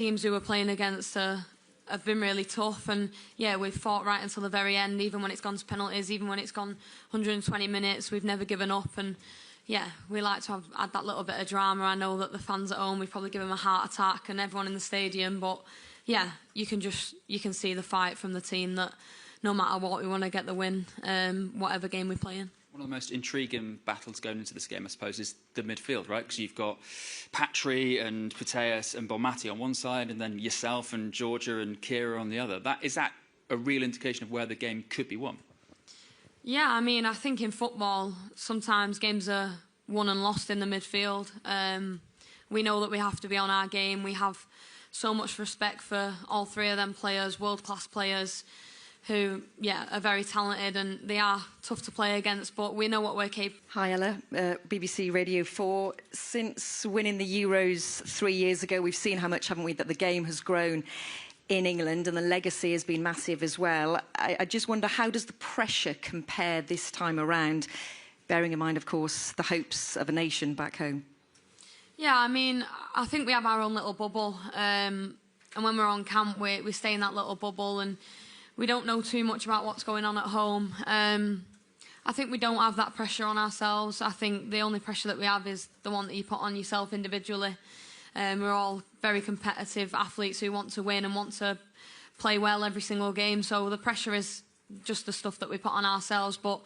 teams who we're playing against have been really tough, and yeah, we've fought right until the very end, even when it's gone to penalties, even when it's gone 120 minutes, we've never given up. And yeah, we like to add that little bit of drama. I know that the fans at home, we've probably given them a heart attack, and everyone in the stadium, but yeah, you can see the fight from the team that no matter what, we want to get the win, whatever game we play in. One of the most intriguing battles going into this game, I suppose, is the midfield, right? Because you've got Patry and Puteas and Bonmati on one side, and then yourself and Georgia and Kira on the other. Is that a real indication of where the game could be won? Yeah, I mean, I think in football, sometimes games are won and lost in the midfield. We know that we have to be on our game. We have so much respect for all three of them players, world-class players, who, yeah, are very talented, and they are tough to play against, but we know what we're capable of. Hi, Ella, BBC Radio 4. Since winning the Euros 3 years ago, we've seen how much, haven't we, that the game has grown in England, and the legacy has been massive as well. I just wonder, how does the pressure compare this time around, bearing in mind, of course, the hopes of a nation back home? Yeah, I mean, I think we have our own little bubble, and when we're on camp, we stay in that little bubble, and we don't know too much about what's going on at home. I think we don't have that pressure on ourselves. I think the only pressure that we have is the one that you put on yourself individually. We're all very competitive athletes who want to win and want to play well every single game. So the pressure is just the stuff that we put on ourselves. But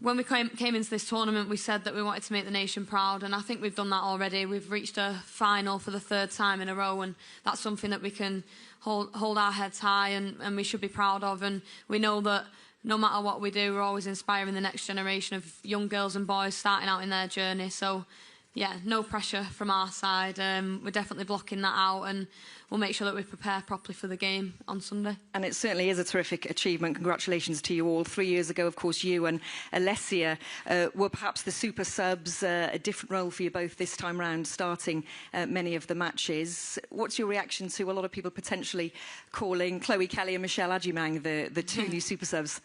when we came into this tournament, we said that we wanted to make the nation proud, and I think we've done that already. We've reached a final for the 3rd time in a row, and that's something that we can hold our heads high and we should be proud of. And we know that no matter what we do, we're always inspiring the next generation of young girls and boys starting out in their journey. So yeah, no pressure from our side. We're definitely blocking that out, and we'll make sure that we prepare properly for the game on Sunday. And it certainly is a terrific achievement. Congratulations to you all. 3 years ago, of course, you and Alessia were perhaps the super subs, a different role for you both this time round, starting many of the matches. What's your reaction to a lot of people potentially calling Chloe Kelly and Michelle Agyemang the two new super subs?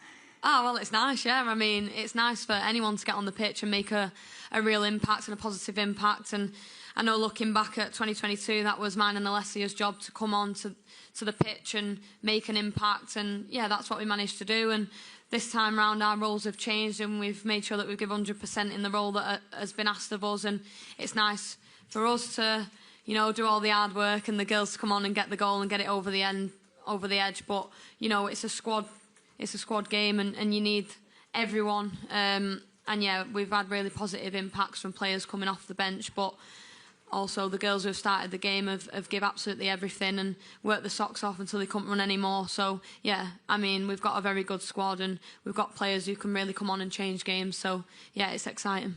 Oh, well, it's nice, yeah. I mean, it's nice for anyone to get on the pitch and make a real impact and a positive impact. And I know looking back at 2022, that was mine and Alessia's job to come on to the pitch and make an impact. And, yeah, that's what we managed to do. And this time round, our roles have changed, and we've made sure that we give 100% in the role that has been asked of us. And it's nice for us to, you know, do all the hard work and the girls to come on and get the goal and get it over the edge. But, you know, it's a squad game, and you need everyone. And yeah, we've had really positive impacts from players coming off the bench, but also the girls who have started the game have give absolutely everything and worked the socks off until they couldn't run anymore. So yeah, I mean, we've got a very good squad, and we've got players who can really come on and change games. So yeah, it's exciting.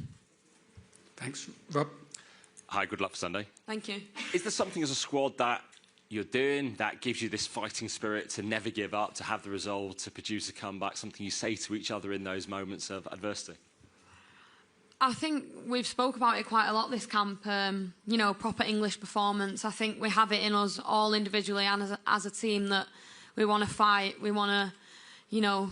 Thanks. Rob? Hi, good luck for Sunday. Thank you. Is there something as a squad that you're doing that gives you this fighting spirit to never give up, to have the resolve to produce a comeback, something you say to each other in those moments of adversity? I think we've spoke about it quite a lot this camp, you know, proper English performance. I think we have it in us all individually and as a team that we want to fight, we want to, you know,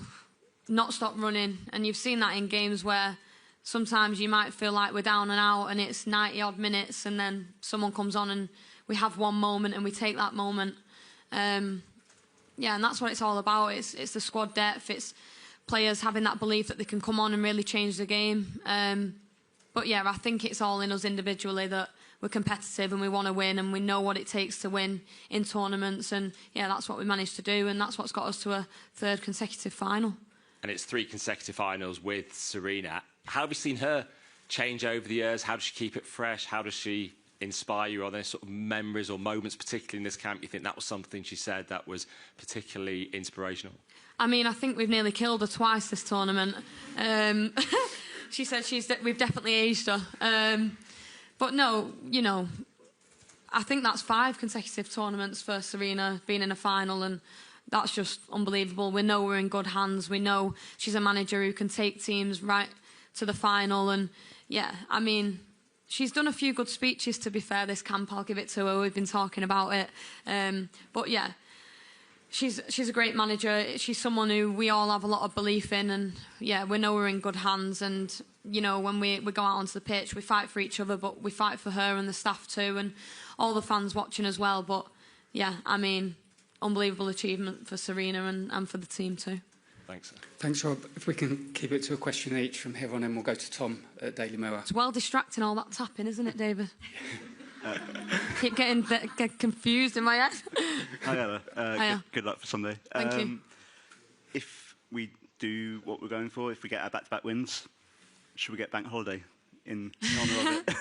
not stop running. And you've seen that in games where sometimes you might feel like we're down and out and it's 90-odd minutes, and then someone comes on and we have one moment and we take that moment. Yeah, and that's what it's all about. It's the squad depth. It's players having that belief that they can come on and really change the game. But yeah, I think it's all in us individually that we're competitive and we want to win, and we know what it takes to win in tournaments. And yeah, that's what we managed to do, and that's what's got us to a 3rd consecutive final. And it's 3 consecutive finals with Serena. How have you seen her change over the years? How does she keep it fresh? How does she inspire you? Are there sort of memories or moments, particularly in this camp, you think that was something she said that was particularly inspirational? I mean, I think we've nearly killed her twice this tournament. She said we've definitely aged her. But no, you know, I think that's 5 consecutive tournaments for Serena being in a final, and that's just unbelievable. We know we're in good hands. We know she's a manager who can take teams right to the final. And yeah, I mean, she's done a few good speeches, to be fair, this camp. I'll give it to her. We've been talking about it. But yeah, she's a great manager. She's someone who we all have a lot of belief in, and yeah, we know we're in good hands. And you know, when we go out onto the pitch, we fight for each other, but we fight for her and the staff too, and all the fans watching as well. But yeah, I mean, unbelievable achievement for Serena and for the team too. Thanks. Thanks, Rob. If we can keep it to a question each from here on in, we'll go to Tom at Daily Mirror. It's well distracting, all that tapping, isn't it, David? Keep getting confused in my head. Hi, Ella. Hiya. Good luck for Sunday. Thank you. If we do what we're going for, if we get our back-to-back wins, should we get bank holiday in honour of it?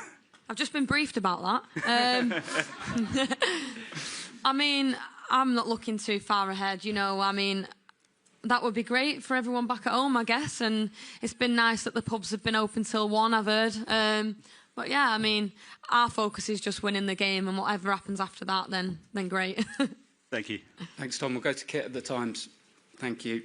I've just been briefed about that. I mean, I'm not looking too far ahead, you know. I mean, that would be great for everyone back at home, I guess. And it's been nice that the pubs have been open till 1, I've heard. But yeah, I mean, our focus is just winning the game, and whatever happens after that, then great. Thank you. Thanks, Tom. We'll go to Kit at the Times. Thank you.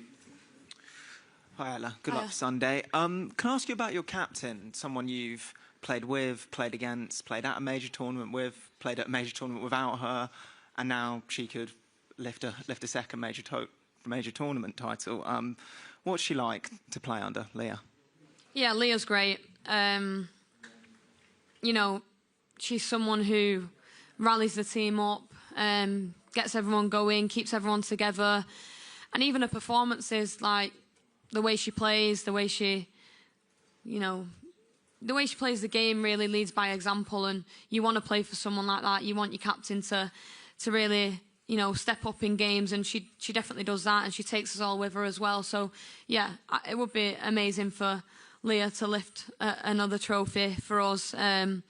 Hi, Ella. Good luck for Sunday. Can I ask you about your captain, someone you've played with, played against, played at a major tournament with, played at a major tournament without her, and now she could lift a second major tournament title. What's she like to play under, Leah? Yeah, Leah's great. You know, she's someone who rallies the team up, gets everyone going, keeps everyone together. And even her performances, like the way she plays, the way she plays the game really leads by example. And you want to play for someone like that. You want your captain to really, you know, step up in games, and she definitely does that, and she takes us all with her as well. So yeah, it would be amazing for Leah to lift another trophy for us. And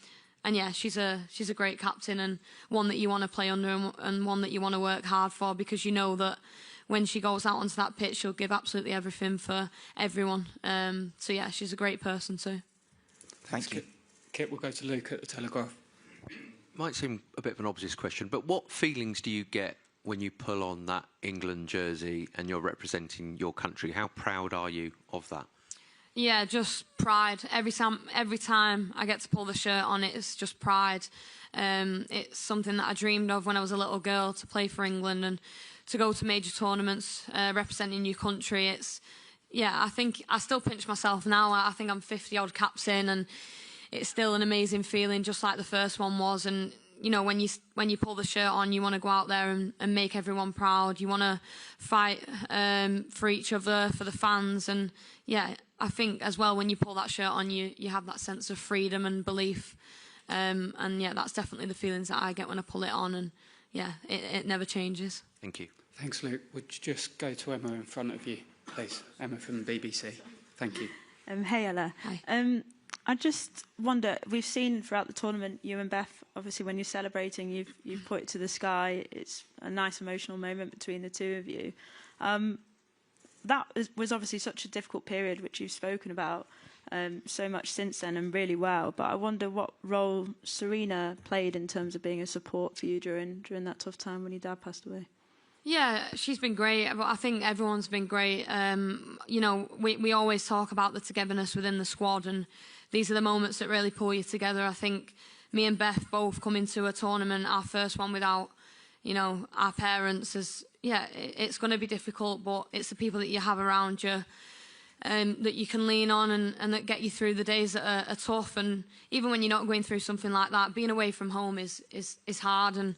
yeah, she's a great captain, and one that you want to play under, and one that you want to work hard for, because you know that when she goes out onto that pitch, she'll give absolutely everything for everyone. So yeah, she's a great person too. Thank you. Kit, we'll go to Luke at the Telegraph. Might seem a bit of an obvious question, but what feelings do you get when you pull on that England jersey and you're representing your country? How proud are you of that? Yeah, just pride. Every time I get to pull the shirt on, it's just pride. It's something that I dreamed of when I was a little girl, to play for England and to go to major tournaments representing your country. I think I still pinch myself now. I think I'm 50-odd caps in, and it's still an amazing feeling, just like the first one was. And you know, when you pull the shirt on, you want to go out there and make everyone proud. You want to fight for each other, for the fans. And yeah, I think as well, when you pull that shirt on, you have that sense of freedom and belief. And yeah, that's definitely the feelings that I get when I pull it on. And yeah, it never changes. Thank you. Thanks, Luke. Would you just go to Emma in front of you, please? Emma from the BBC. Thank you. Hey, Ella. Hi. I just wonder, we've seen throughout the tournament, you and Beth, obviously when you're celebrating, you've put it to the sky. It's a nice emotional moment between the two of you. Was obviously such a difficult period, which you've spoken about so much since then, and really well. But I wonder what role Serena played in terms of being a support for you during that tough time when your dad passed away. Yeah, she's been great. I think everyone's been great. You know, we always talk about the togetherness within the squad, and these are the moments that really pull you together. I think me and Beth both come into a tournament, our first one without, you know, our parents. It's going to be difficult, but it's the people that you have around you that you can lean on and that get you through the days that are tough. And even when you're not going through something like that, being away from home is hard. And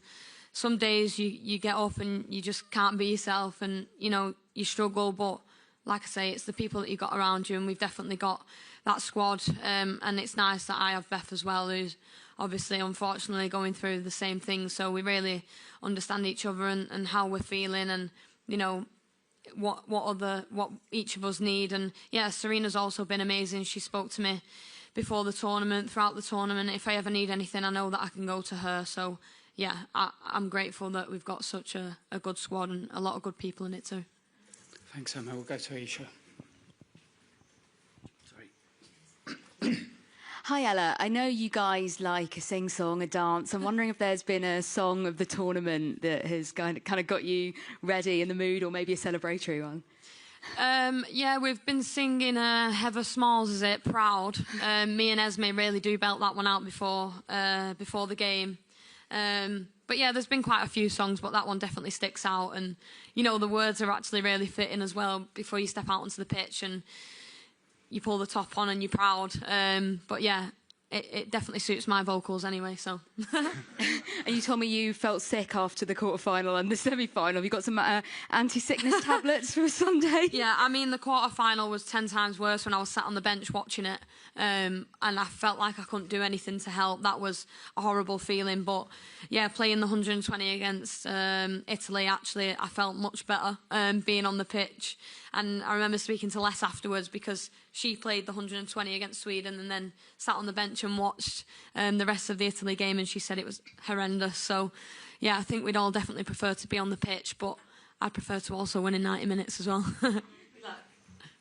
some days you get up and you just can't be yourself, and you know, you struggle. But like I say, it's the people that you got around you, and we've definitely got that squad. And it's nice that I have Beth as well, who's obviously unfortunately going through the same thing. So we really understand each other and how we're feeling, and you know, what each of us need. And yeah, Serena's also been amazing. She spoke to me before the tournament, throughout the tournament. If I ever need anything, I know that I can go to her. So yeah, I'm grateful that we've got such a good squad and a lot of good people in it too. Thanks, Emma. We'll go to Aisha. Hi, Ella. I know you guys like a sing-song, a dance. I'm wondering if there's been a song of the tournament that has kind of got you ready in the mood, or maybe a celebratory one. Yeah, we've been singing Heather Smalls, is it? Proud. Me and Esme really do belt that one out before the game. But yeah, there's been quite a few songs, but that one definitely sticks out. And, you know, the words are actually really fitting as well before you step out onto the pitch and you pull the top on and you're proud. But yeah, it definitely suits my vocals anyway. So. And you told me you felt sick after the quarter-final and the semi-final. Have you got some anti-sickness tablets for Sunday? Yeah, I mean, the quarter-final was 10 times worse when I was sat on the bench watching it. And I felt like I couldn't do anything to help. That was a horrible feeling. But, yeah, playing the 120 against Italy, actually, I felt much better being on the pitch. And I remember speaking to Les afterwards because she played the 120 against Sweden and then sat on the bench and watched the rest of the Italy game, and she said it was horrendous. So, yeah, I think we'd all definitely prefer to be on the pitch, but I prefer to also win in 90 minutes as well.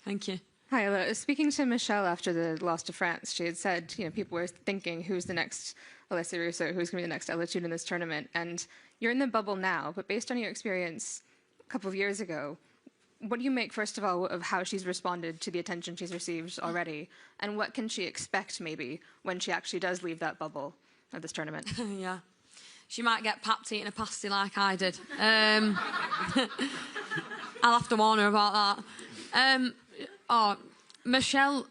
Thank you. Hi, hello. Speaking to Michelle after the loss to France, she had said, you know, people were thinking who's the next Alessia Russo, who's going to be the next Ella Toone in this tournament. And you're in the bubble now, but based on your experience a couple of years ago, what do you make, first of all, of how she's responded to the attention she's received already? And what can she expect, maybe, when she actually does leave that bubble of this tournament? Yeah. She might get papped eating a pasty like I did. I'll have to warn her about that. Michelle,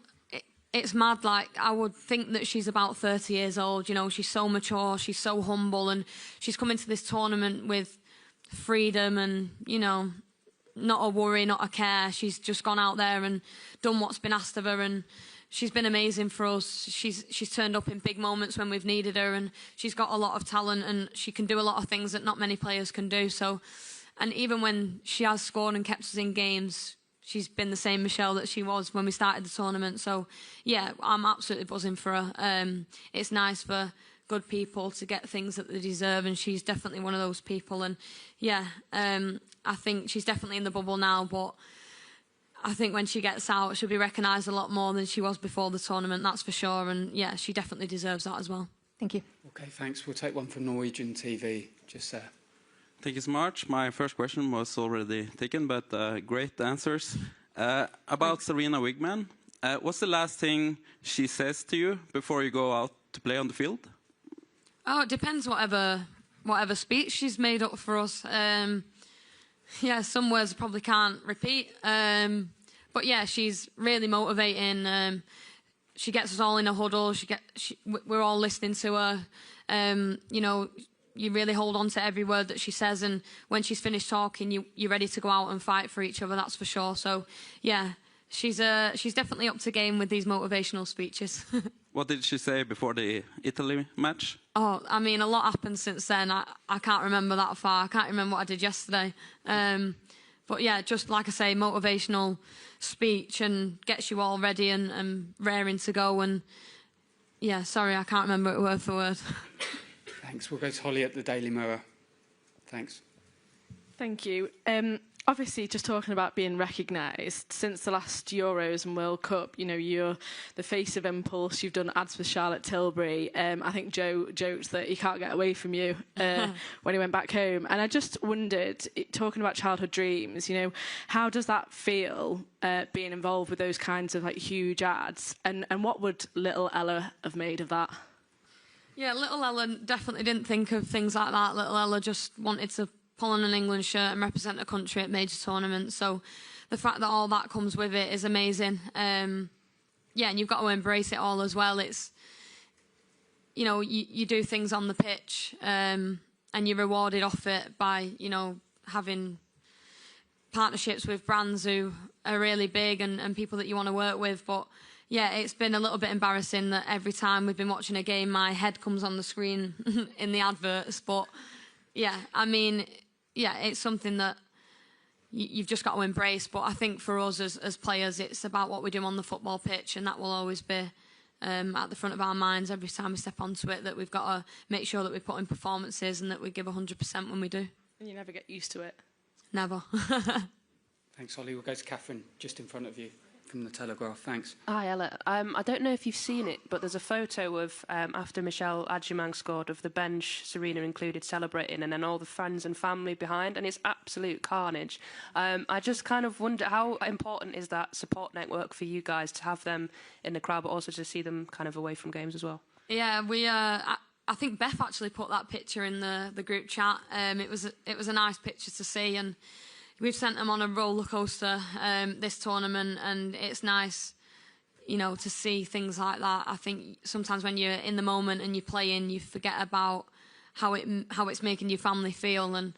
it's mad. Like, I would think that she's about 30 years old. You know, she's so mature, she's so humble, and she's come into this tournament with freedom and, you know, not a worry, not a care. She's just gone out there and done what's been asked of her, and she's been amazing for us. She's turned up in big moments when we've needed her, and she's got a lot of talent, and she can do a lot of things that not many players can do. So, and even when she has scored and kept us in games, she's been the same Michelle that she was when we started the tournament. So, yeah, I'm absolutely buzzing for her. It's nice for good people to get things that they deserve, and she's definitely one of those people. And, yeah, I think she's definitely in the bubble now, but I think when she gets out, she'll be recognised a lot more than she was before the tournament, that's for sure. And, yeah, she definitely deserves that as well. Thank you. Okay, thanks. We'll take one from Norwegian TV, just there. Thank you so much. My first question was already taken, but great answers. About Serena Wigman, what's the last thing she says to you before you go out to play on the field? Oh, it depends whatever speech she's made up for us. Yeah, some words I probably can't repeat. But yeah, she's really motivating. She gets us all in a huddle. We're all listening to her. You know, you really hold on to every word that she says, and when she's finished talking, you're ready to go out and fight for each other. That's for sure. So yeah, she's definitely up to game with these motivational speeches. What did she say before the Italy match? Oh, I mean, a lot happened since then. I can't remember that far. I can't remember what I did yesterday. But yeah, just like I say, motivational speech and gets you all ready and raring to go. And yeah, sorry, I can't remember it word for word. Thanks. We'll go to Holly at the Daily Mirror. Thanks. Thank you. Obviously, just talking about being recognised, since the last Euros and World Cup, you know, you're the face of Impulse. You've done ads with Charlotte Tilbury. I think Joe joked that he can't get away from you when he went back home. And I just wondered, talking about childhood dreams, you know, how does that feel, being involved with those kinds of like huge ads? And what would little Ella have made of that? Yeah, little Ella definitely didn't think of things like that. Little Ella just wanted to pull on an England shirt and represent a country at major tournaments. So the fact that all that comes with it is amazing. Yeah, and you've got to embrace it all as well. It's, you know, you do things on the pitch and you're rewarded off it by, you know, having partnerships with brands who are really big and people that you want to work with. But yeah, it's been a little bit embarrassing that every time we've been watching a game, my head comes on the screen in the adverts. But yeah, I mean, yeah, it's something that you've just got to embrace. But I think for us as players, it's about what we do on the football pitch, and that will always be at the front of our minds every time we step onto it, that we've got to make sure that we put in performances and that we give 100% when we do. And you never get used to it? Never. Thanks, Holly. We'll go to Catherine, just in front of you, from the Telegraph. Thanks. Hi, Ella. I don't know if you've seen it, but there's a photo of, after Michelle Adjumang scored, of the bench, Serena included, celebrating, and then all the friends and family behind, and it's absolute carnage. I just kind of wonder, how important is that support network for you guys to have them in the crowd, but also to see them kind of away from games as well? Yeah, we... I think Beth actually put that picture in the group chat. It was a nice picture to see, and we've sent them on a roller coaster this tournament, and it's nice you know, to see things like that. I think sometimes when you're in the moment and you're playing, you forget about how it's making your family feel. And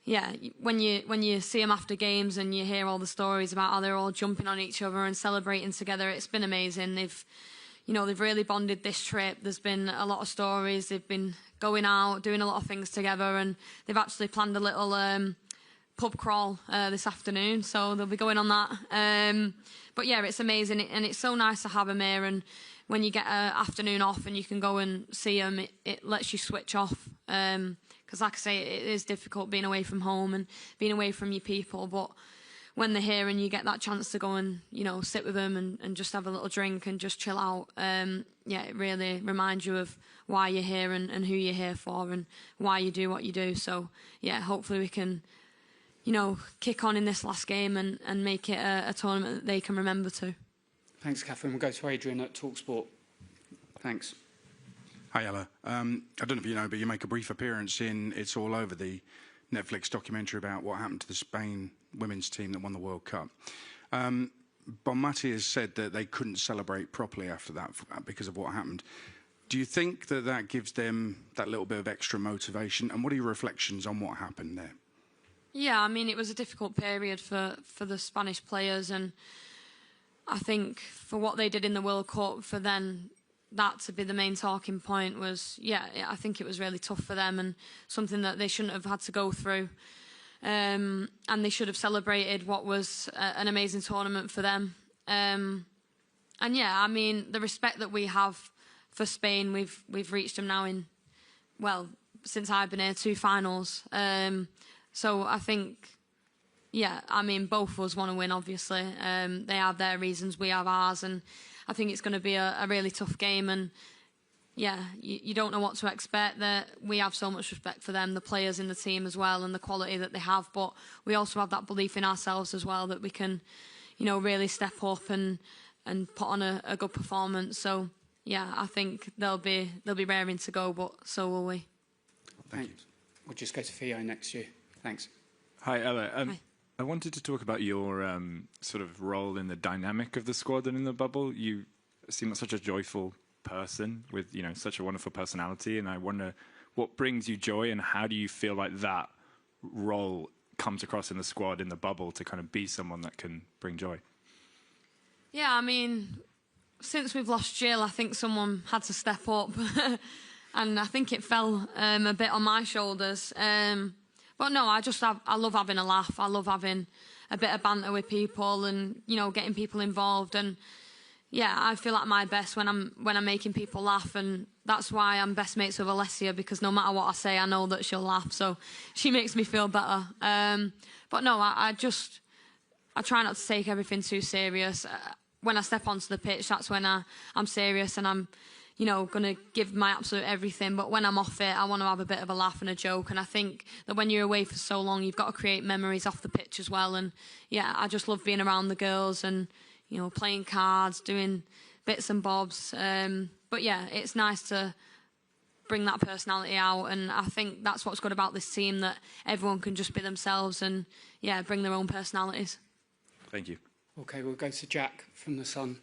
yeah, when you see them after games and you hear all the stories about how they're all jumping on each other and celebrating together, it's been amazing. They've really bonded this trip. There's been a lot of stories. They've been going out, doing a lot of things together, and they've actually planned a little pub crawl this afternoon, so they'll be going on that. But yeah, it's amazing, and it's so nice to have them here. And when you get an afternoon off and you can go and see them, it lets you switch off. Because like I say, it is difficult being away from home and being away from your people, but when they're here and you get that chance to go and, you know, sit with them and just have a little drink and just chill out, yeah, it really reminds you of why you're here and who you're here for and why you do what you do. So yeah, hopefully we can, you know, kick on in this last game and make it a tournament that they can remember too. Thanks, Catherine. We'll go to Adrian at TalkSport. Thanks. Hi, Ella. I don't know if you know, but you make a brief appearance in It's All Over, the Netflix documentary about what happened to the Spain women's team that won the World Cup. Bonmati has said that they couldn't celebrate properly after that because of what happened. Do you think that that gives them that little bit of extra motivation? And what are your reflections on what happened there? Yeah, I mean, it was a difficult period for the Spanish players, and I think for what they did in the World Cup, for then that to be the main talking point was, yeah, I think it was really tough for them and something that they shouldn't have had to go through. And they should have celebrated what was an amazing tournament for them. And yeah, I mean, the respect that we have for Spain, we've reached them now in, well, since I've been here, 2 finals. So I think, yeah, I mean, both of us want to win, obviously. They have their reasons, we have ours, and I think it's going to be a really tough game. And yeah, you don't know what to expect. We have so much respect for them, the players in the team as well, and the quality that they have. But we also have that belief in ourselves as well that we can, you know, really step up and put on a good performance. So yeah, I think they'll be raring to go, but so will we. Thank you. We'll just go to Theo next year. Thanks. Hi, Ella. Hi. I wanted to talk about your sort of role in the dynamic of the squad and in the bubble. You seem like such a joyful person with, you know, such a wonderful personality, and I wonder what brings you joy and how do you feel like that role comes across in the squad in the bubble to kind of be someone that can bring joy? Yeah, I mean, since we've lost Jill, I think someone had to step up, and I think it fell a bit on my shoulders. But no, I love having a laugh. I love having a bit of banter with people and, you know, getting people involved. And yeah, I feel at my best when I'm making people laugh, and that's why I'm best mates with Alessia, because no matter what I say, I know that she'll laugh. So she makes me feel better. But no, I try not to take everything too serious. When I step onto the pitch, that's when I'm serious and I'm, you know, going to give my absolute everything. But when I'm off it, I want to have a bit of a laugh and a joke. And I think that when you're away for so long, you've got to create memories off the pitch as well. And yeah, I just love being around the girls and, you know, playing cards, doing bits and bobs. But yeah, it's nice to bring that personality out. And I think that's what's good about this team, that everyone can just be themselves and, yeah, bring their own personalities. Thank you. OK, we'll go to Jack from The Sun.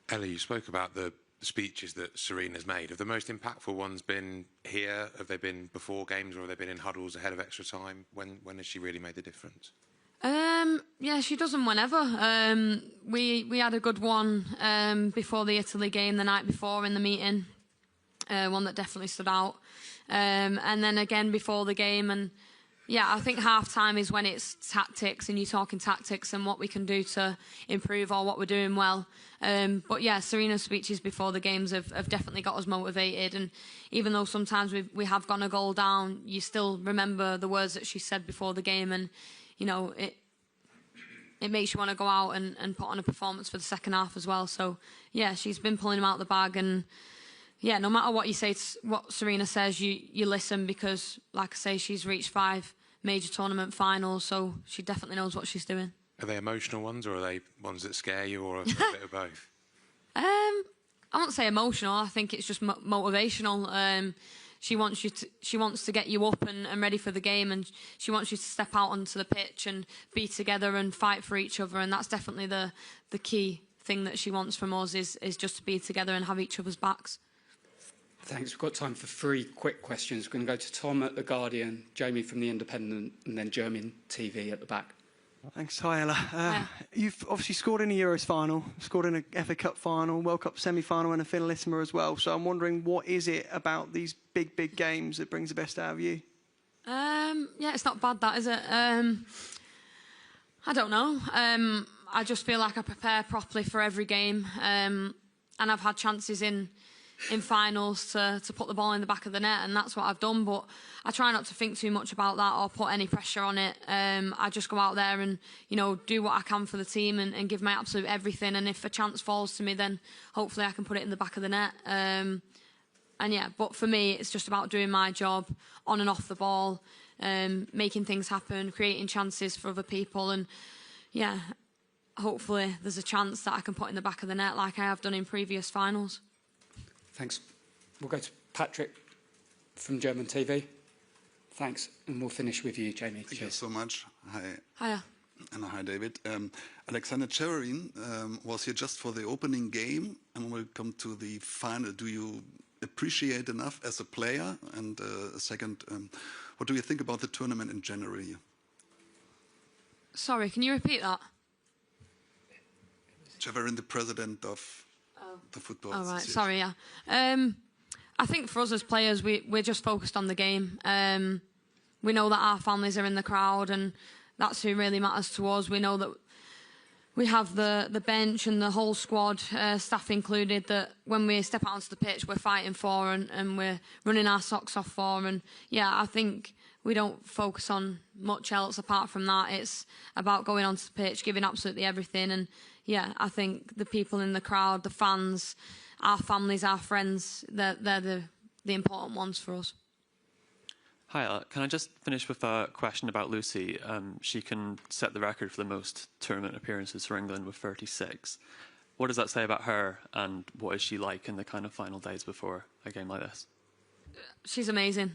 Ella, you spoke about the speeches that Serena's made. Have the most impactful ones been here? Have they been before games, or have they been in huddles ahead of extra time? When has she really made the difference? Yeah, she does them whenever. We had a good one before the Italy game the night before in the meeting, one that definitely stood out. And then again before the game. And yeah, I think half-time is when it's tactics and you're talking tactics and what we can do to improve or what we're doing well. But yeah, Serena's speeches before the games have definitely got us motivated. And even though sometimes we have gone a goal down, you still remember the words that she said before the game. And, you know, it makes you want to go out and put on a performance for the second half as well. So yeah, she's been pulling them out of the bag. And yeah, no matter what you say, what Serena says, you listen, because, like I say, she's reached 5 major tournament finals, so she definitely knows what she's doing. Are they emotional ones, or are they ones that scare you, or a bit of both? I won't say emotional. I think it's just motivational. She wants to get you up and ready for the game, and she wants you to step out onto the pitch and be together and fight for each other, and that's definitely the key thing that she wants from us is just to be together and have each other's backs. Thanks. We've got time for 3 quick questions. We're going to go to Tom at The Guardian, Jamie from The Independent, and then German TV at the back. Thanks. Hi, Ella. You've obviously scored in a Euros final, scored in a FA Cup final, World Cup semi-final and a finalissima as well. So I'm wondering, what is it about these big games that brings the best out of you? Yeah, it's not bad, that, is it? I don't know. I just feel like I prepare properly for every game. And I've had chances in finals to put the ball in the back of the net, and that's what I've done. But I try not to think too much about that or put any pressure on it. I just go out there and, you know, do what I can for the team and give my absolute everything. And if a chance falls to me, then hopefully I can put it in the back of the net. And yeah, but for me, it's just about doing my job on and off the ball, making things happen, creating chances for other people. And yeah, hopefully there's a chance that I can put in the back of the net like I have done in previous finals. Thanks. We'll go to Patrick from German TV. Thanks. And we'll finish with you, Jamie. Thank you so much. Hi. Hiya. And hi, David. Alexander Cheverin was here just for the opening game, and we'll come to the final. Do you appreciate enough as a player? And second, what do you think about the tournament in January? Sorry, can you repeat that? Cheverin, the president of the Football Oh, right. Association. Sorry, yeah. I think for us as players, we're just focused on the game. We know that our families are in the crowd, and that's who really matters to us. We know that we have the bench and the whole squad, staff included, that when we step out onto the pitch, we're fighting for and we're running our socks off for. And yeah, I think we don't focus on much else apart from that. It's about going onto the pitch, giving absolutely everything. And yeah, I think the people in the crowd, the fans, our families, our friends, they're the important ones for us. Hi, can I just finish with a question about Lucy? She can set the record for the most tournament appearances for England with 36. What does that say about her, and what is she like in the kind of final days before a game like this? She's amazing.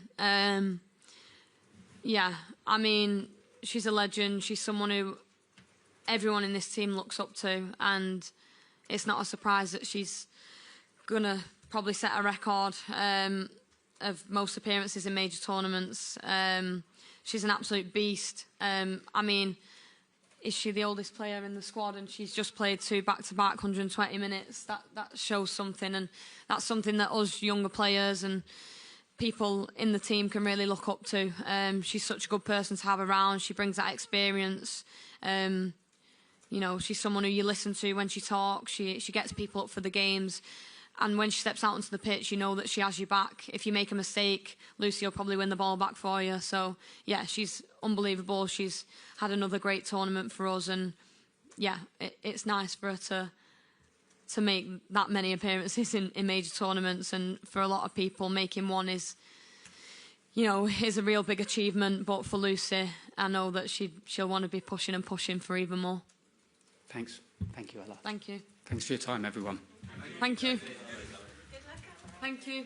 Yeah, I mean, she's a legend. She's someone who everyone in this team looks up to, and it's not a surprise that she's gonna probably set a record of most appearances in major tournaments. She's an absolute beast. I mean, is she the oldest player in the squad, and she's just played 2 back-to-back 120 minutes? That shows something, and that's something that us younger players and people in the team can really look up to. She's such a good person to have around. She brings that experience. You know, she's someone who you listen to when she talks. She gets people up for the games. And when she steps out onto the pitch, you know that she has your back. If you make a mistake, Lucy will probably win the ball back for you. So, yeah, she's unbelievable. She's had another great tournament for us. And, yeah, it's nice for her to make that many appearances in major tournaments. And for a lot of people, making one is, you know, is a real big achievement. But for Lucy, I know that she'll want to be pushing and pushing for even more. Thanks. Thank you, Ella. Thank you. Thanks for your time, everyone. Thank you. Thank you.